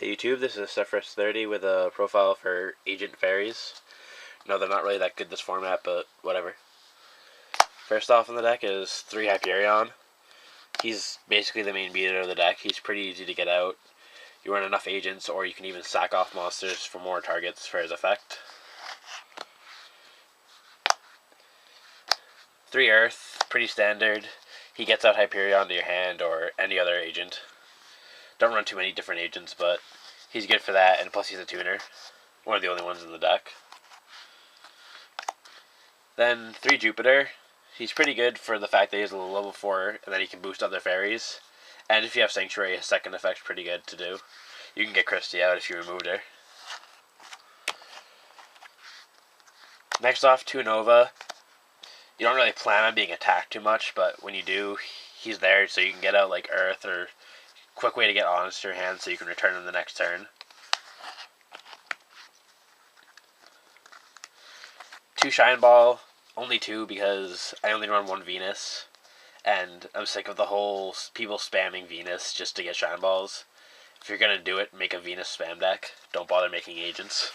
Hey YouTube, this is srry with a profile for Agent Fairies. No, they're not really that good this format, but whatever. First off in the deck is 3 Hyperion. He's basically the main beater of the deck. He's pretty easy to get out. You run enough agents, or you can even sack off monsters for more targets for his effect. 3 Earth, pretty standard. He gets out Hyperion to your hand or any other agent. Don't run too many different agents, but he's good for that, and plus he's a tuner. One of the only ones in the deck. Then 3 Jupiter. He's pretty good for the fact that he's a level 4, and then he can boost other fairies. And if you have Sanctuary, his second effect's pretty good to do. You can get Christie out if you removed her. Next off, 2 Nova. You don't really plan on being attacked too much, but when you do, he's there so you can get out like Earth, or quick way to get Honest to your hand so you can return him the next turn. 2 Shine Ball, only 2 because I only run 1 Venus, and I'm sick of the whole people spamming Venus just to get Shine Balls. If you're gonna do it, make a Venus spam deck. Don't bother making agents.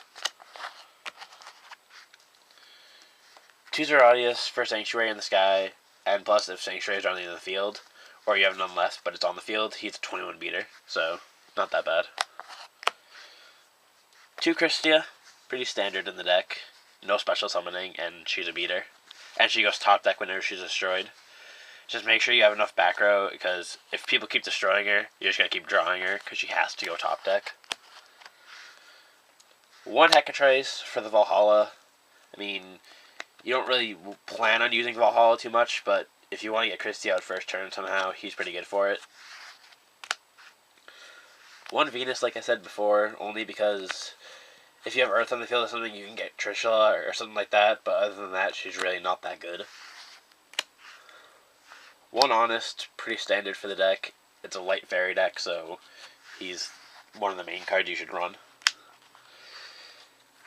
2 Zeradius for Sanctuary in the sky, and plus if Sanctuary is only in the field, or you have none left but it's on the field, he's a 21 beater, so not that bad. 2 Christia, pretty standard in the deck. No special summoning, and she's a beater. And she goes top deck whenever she's destroyed. Just make sure you have enough back row, because if people keep destroying her, you're just going to keep drawing her, because she has to go top deck. 1 Hecatrice for the Valhalla. I mean, you don't really plan on using Valhalla too much, but if you want to get Christie out first turn somehow, he's pretty good for it. 1 Venus, like I said before, only because if you have Earth on the field or something, you can get Trishula or something like that, but other than that, she's really not that good. 1 Honest, pretty standard for the deck. It's a light fairy deck, so he's one of the main cards you should run.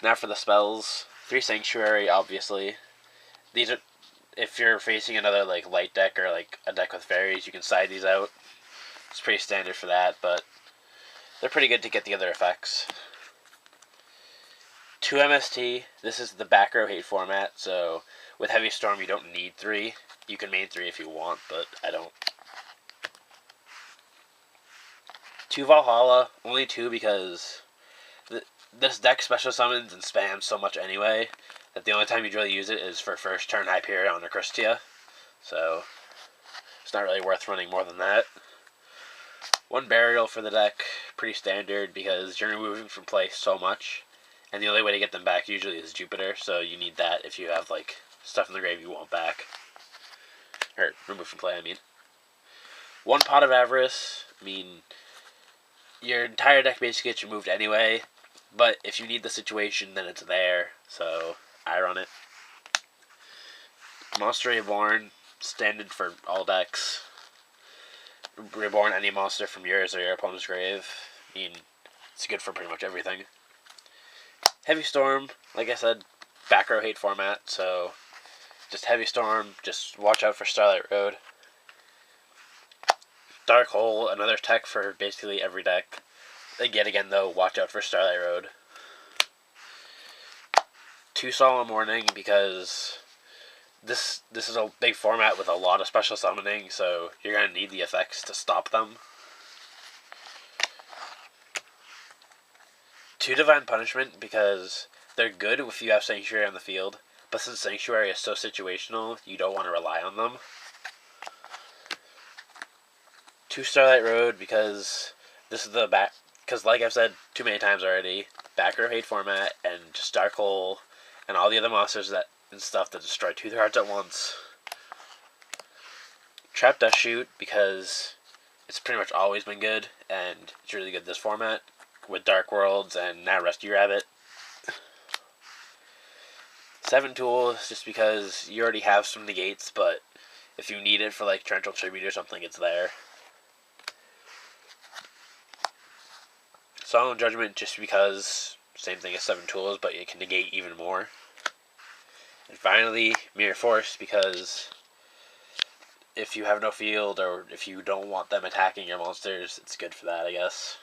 Now for the spells. 3 Sanctuary, obviously. These are, if you're facing another like light deck or like a deck with fairies, you can side these out. It's pretty standard for that, but they're pretty good to get the other effects. 2 MST. This is the back row hate format, so with Heavy Storm you don't need 3. You can main 3 if you want, but I don't. 2 Valhalla, only 2 because this deck special summons and spams so much anyway that the only time you'd really use it is for first turn Hyperion or Christia, so it's not really worth running more than that. 1 Burial for the deck, pretty standard because you're removing from play so much, and the only way to get them back usually is Jupiter, so you need that if you have like stuff in the grave you want back. Or remove from play, I mean. 1 Pot of Avarice. I mean, your entire deck basically gets removed anyway, but if you need the situation, then it's there, so I run it. Monster Reborn, standard for all decks. Reborn any monster from yours or your opponent's grave. I mean, it's good for pretty much everything. Heavy Storm, like I said, back row hate format, so just Heavy Storm, just watch out for Starlight Road. Dark Hole, another tech for basically every deck. Yet again though, watch out for Starlight Road. 2 Solemn Warning, because this is a big format with a lot of special summoning, so you're going to need the effects to stop them. 2 Divine Punishment, because they're good if you have Sanctuary on the field, but since Sanctuary is so situational, you don't want to rely on them. 2 Starlight Road, because this is the back, because like I've said too many times already, back row hate format, and just Dark Hole, and all the other monsters that and stuff that destroy 2 hearts at once. Trap Dust Shoot, because it's pretty much always been good, and it's really good this format, with Dark Worlds and now Rescue Rabbit. 7 Tools, just because you already have some negates, but if you need it for like Torrential Tribute or something, it's there. Solemn Judgment, just because, same thing as 7 Tools, but it can negate even more. And finally, Mirror Force, because if you have no field, or if you don't want them attacking your monsters, it's good for that, I guess.